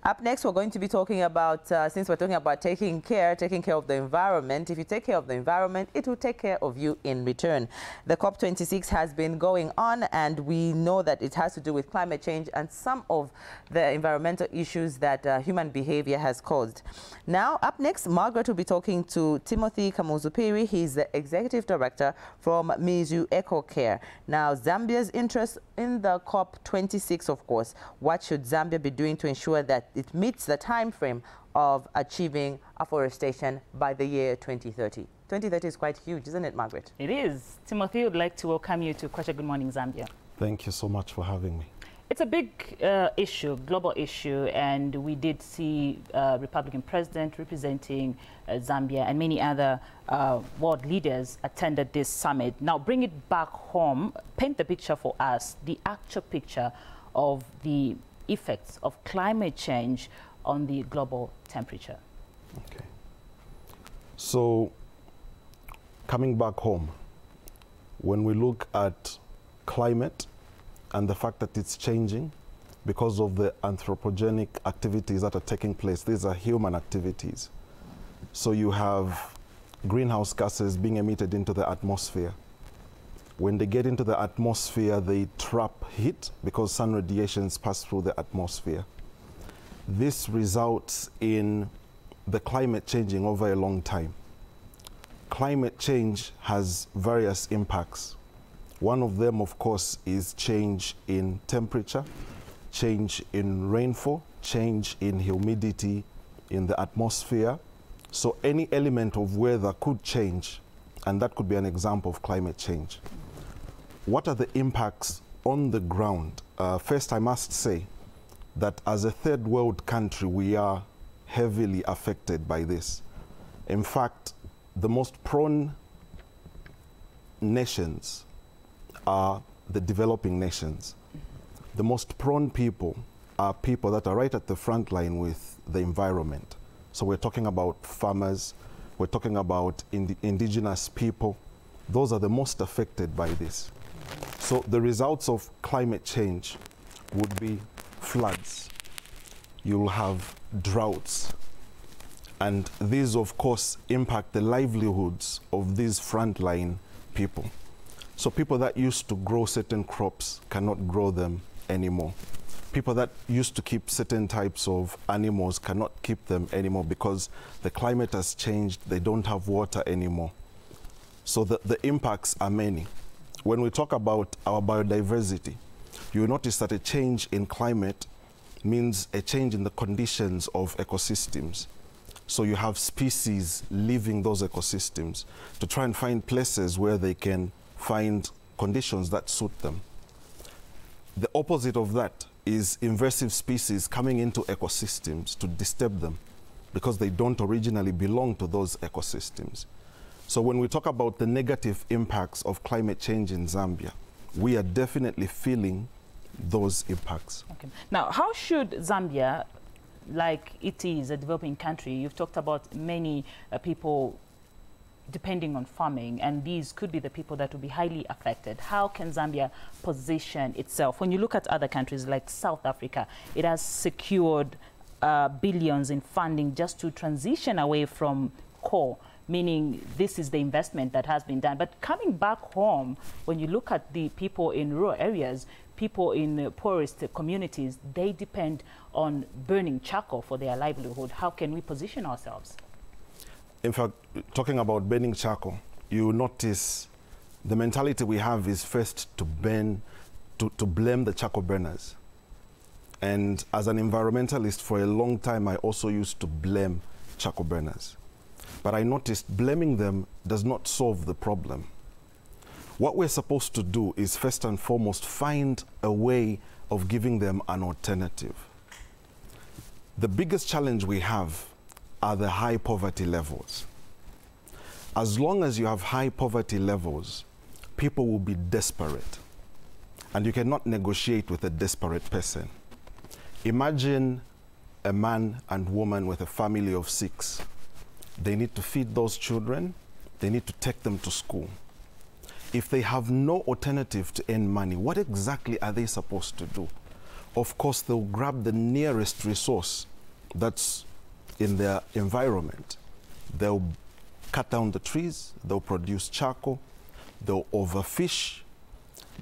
Up next, we're going to be talking about, since we're talking about taking care of the environment. If you take care of the environment, it will take care of you in return. The COP26 has been going on, and we know that it has to do with climate change and some of the environmental issues that human behavior has caused. Now, up next, Margaret will be talking to Timothy Phiri. He's the Executive Director from Mizu Eco Care. Now, Zambia's interest in the COP26, of course. What should Zambia be doing to ensure that it meets the time frame of achieving afforestation by the year 2030? 2030 is quite huge, isn't it, Margaret? It is. Timothy, would like to welcome you to Kwacha Good Morning Zambia. Thank you so much for having me. It's a big issue, global issue, and we did see Republican president representing Zambia and many other world leaders attended this summit. Now, bring it back home, paint the picture for us, the actual picture of the effects of climate change on the global temperature. Okay. So, coming back home, when we look at climate and the fact that it's changing because of the anthropogenic activities that are taking place, these are human activities. So you have greenhouse gases being emitted into the atmosphere. When they get into the atmosphere, they trap heat because sun radiations pass through the atmosphere. This results in the climate changing over a long time. Climate change has various impacts. One of them, of course, is change in temperature, change in rainfall, change in humidity in the atmosphere. So any element of weather could change, and that could be an example of climate change. What are the impacts on the ground? First, I must say that as a third world country, we are heavily affected by this. In fact, the most prone nations are the developing nations. The most prone people are people that are right at the front line with the environment. So we're talking about farmers, we're talking about indigenous people. Those are the most affected by this. So the results of climate change would be floods. You'll have droughts. And these, of course, impact the livelihoods of these frontline people. So people that used to grow certain crops cannot grow them anymore. People that used to keep certain types of animals cannot keep them anymore because the climate has changed, they don't have water anymore. So the impacts are many. When we talk about our biodiversity, you notice that a change in climate means a change in the conditions of ecosystems. So you have species leaving those ecosystems to try and find places where they can find conditions that suit them. The opposite of that is invasive species coming into ecosystems to disturb them because they don't originally belong to those ecosystems. So when we talk about the negative impacts of climate change in Zambia, we are definitely feeling those impacts. Okay. Now, how should Zambia, like it is a developing country, you've talked about many people depending on farming, and these could be the people that will be highly affected. How can Zambia position itself? When you look at other countries like South Africa, it has secured billions in funding just to transition away from coal, meaning this is the investment that has been done. But coming back home, when you look at the people in rural areas, people in poorest communities, they depend on burning charcoal for their livelihood. How can we position ourselves? In fact, talking about burning charcoal, you notice the mentality we have is first to blame the charcoal burners. And as an environmentalist for a long time, I also used to blame charcoal burners. But I noticed blaming them does not solve the problem. What we're supposed to do is first and foremost find a way of giving them an alternative. The biggest challenge we have are the high poverty levels. As long as you have high poverty levels, people will be desperate. And you cannot negotiate with a desperate person. Imagine a man and woman with a family of 6. They need to feed those children. They need to take them to school. If they have no alternative to earn money, what exactly are they supposed to do? Of course, they'll grab the nearest resource that's in their environment. They'll cut down the trees, they'll produce charcoal, they'll overfish,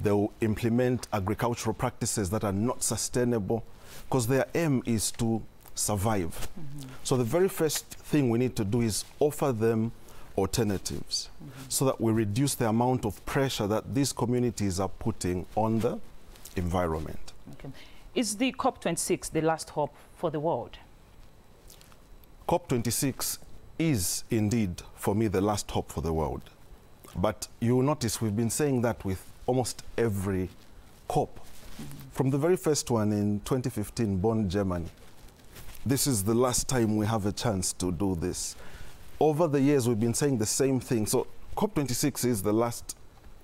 they'll implement agricultural practices that are not sustainable, because their aim is to survive. So the very first thing we need to do is offer them alternatives so that we reduce the amount of pressure that these communities are putting on the environment. Okay. Is the COP26 the last hope for the world? COP26 is indeed, for me, the last hope for the world. But you'll notice we've been saying that with almost every COP. From the very first one in 2015, Bonn, Germany. This is the last time we have a chance to do this. Over the years, we've been saying the same thing. So COP26 is the last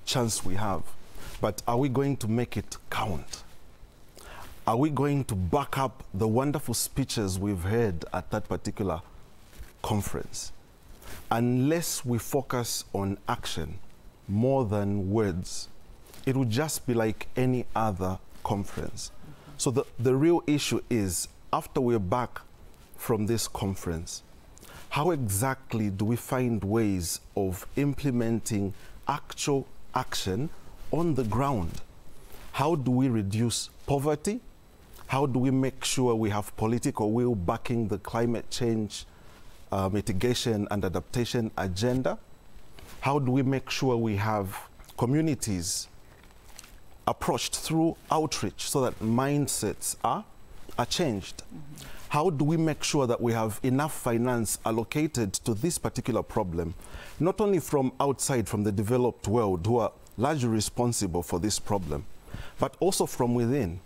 chance we have. But are we going to make it count? Are we going to back up the wonderful speeches we've heard at that particular conference? Unless we focus on action more than words, it will just be like any other conference. So the real issue is, after we're back from this conference, how exactly do we find ways of implementing actual action on the ground? How do we reduce poverty? How do we make sure we have political will backing the climate change mitigation and adaptation agenda? How do we make sure we have communities approached through outreach so that mindsets are changed? How do we make sure that we have enough finance allocated to this particular problem, not only from outside, from the developed world, who are largely responsible for this problem, but also from within?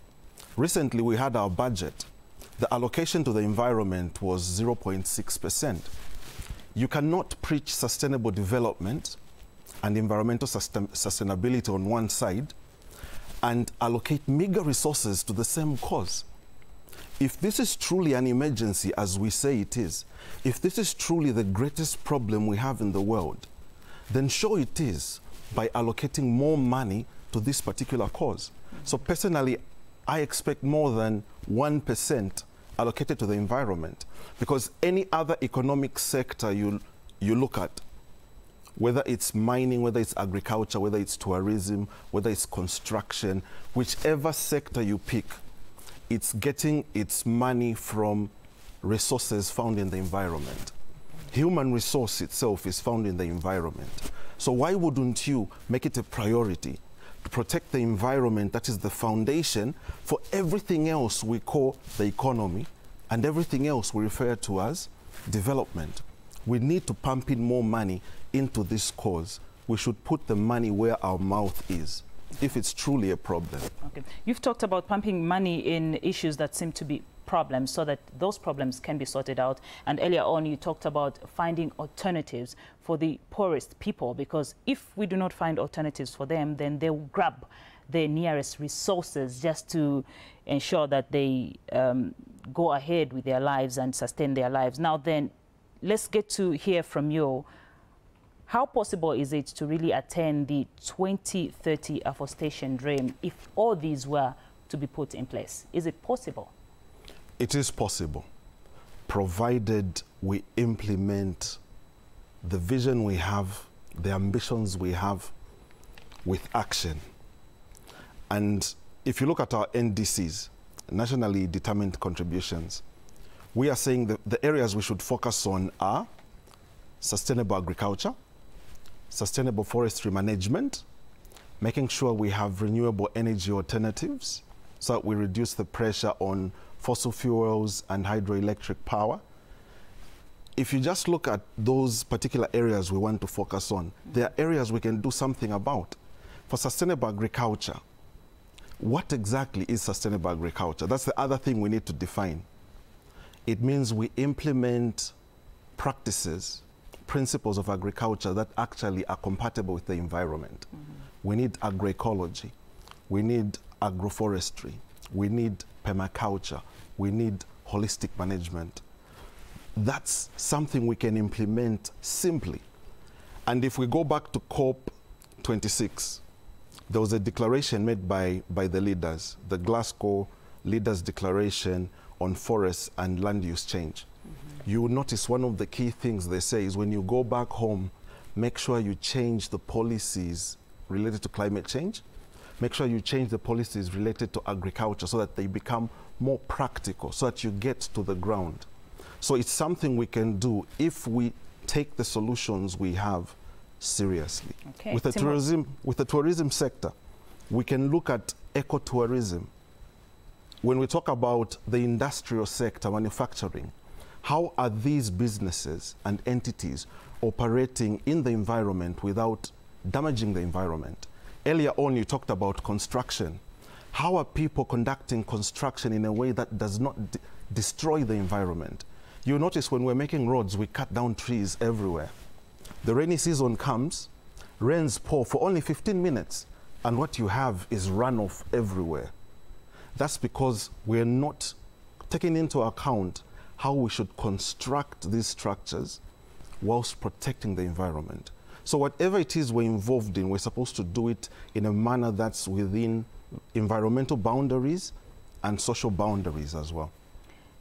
Recently, we had our budget. The allocation to the environment was 0.6%. You cannot preach sustainable development and environmental sustainability on one side and allocate meager resources to the same cause. If this is truly an emergency, as we say it is, if this is truly the greatest problem we have in the world, then show it is by allocating more money to this particular cause. So personally, I expect more than 1% allocated to the environment, because any other economic sector you look at, whether it's mining, whether it's agriculture, whether it's tourism, whether it's construction, whichever sector you pick, it's getting its money from resources found in the environment. Human resource itself is found in the environment. So why wouldn't you make it a priority to protect the environment that is the foundation for everything else we call the economy and everything else we refer to as development? We need to pump in more money into this cause. We should put the money where our mouth is, if it's truly a problem. Okay. You've talked about pumping money in issues that seem to be problems so that those problems can be sorted out. And earlier on, you talked about finding alternatives for the poorest people, because if we do not find alternatives for them, then they'll grab the nearest resources just to ensure that they go ahead with their lives and sustain their lives. Now then, let's get to hear from you. How possible is it to really attain the 2030 afforestation dream if all these were to be put in place? Is it possible? It is possible, provided we implement the vision we have, the ambitions we have, with action. And if you look at our NDCs, nationally determined contributions, we are saying that the areas we should focus on are sustainable agriculture, sustainable forestry management, making sure we have renewable energy alternatives so that we reduce the pressure on fossil fuels and hydroelectric power. If you just look at those particular areas we want to focus on, there are areas we can do something about. For sustainable agriculture, what exactly is sustainable agriculture? That's the other thing we need to define. It means we implement practices, principles of agriculture that actually are compatible with the environment. We need agroecology, we need agroforestry, we need permaculture, we need holistic management. That's something we can implement simply. And if we go back to COP26, there was a declaration made by the leaders, the Glasgow Leaders Declaration on forests and land use change. You will notice one of the key things they say is when you go back home, make sure you change the policies related to climate change. Make sure you change the policies related to agriculture so that they become more practical, so that you get to the ground. So it's something we can do if we take the solutions we have seriously. Okay. With the tourism sector, we can look at ecotourism. When we talk about the industrial sector, manufacturing, how are these businesses and entities operating in the environment without damaging the environment? Earlier on, you talked about construction. How are people conducting construction in a way that does not destroy the environment? You notice when we're making roads, we cut down trees everywhere. The rainy season comes, rains pour for only 15 minutes, and what you have is runoff everywhere. That's because we're not taking into account how we should construct these structures whilst protecting the environment. So whatever it is we're involved in, we're supposed to do it in a manner that's within environmental boundaries and social boundaries as well.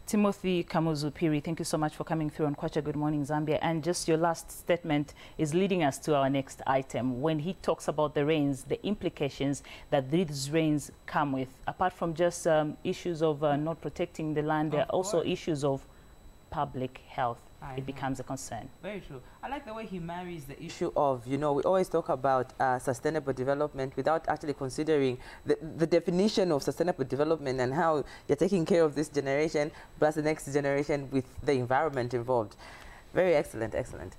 Timothy Kamuzu Phiri, thank you so much for coming through on Kwacha Good Morning Zambia. And just your last statement is leading us to our next item. When he talks about the rains, the implications that these rains come with, apart from just issues of not protecting the land, there are also issues of public health. It becomes a concern. Very true. I like the way he marries the issue of, you know, we always talk about sustainable development without actually considering the definition of sustainable development and how you're taking care of this generation plus the next generation with the environment involved. Very excellent, excellent.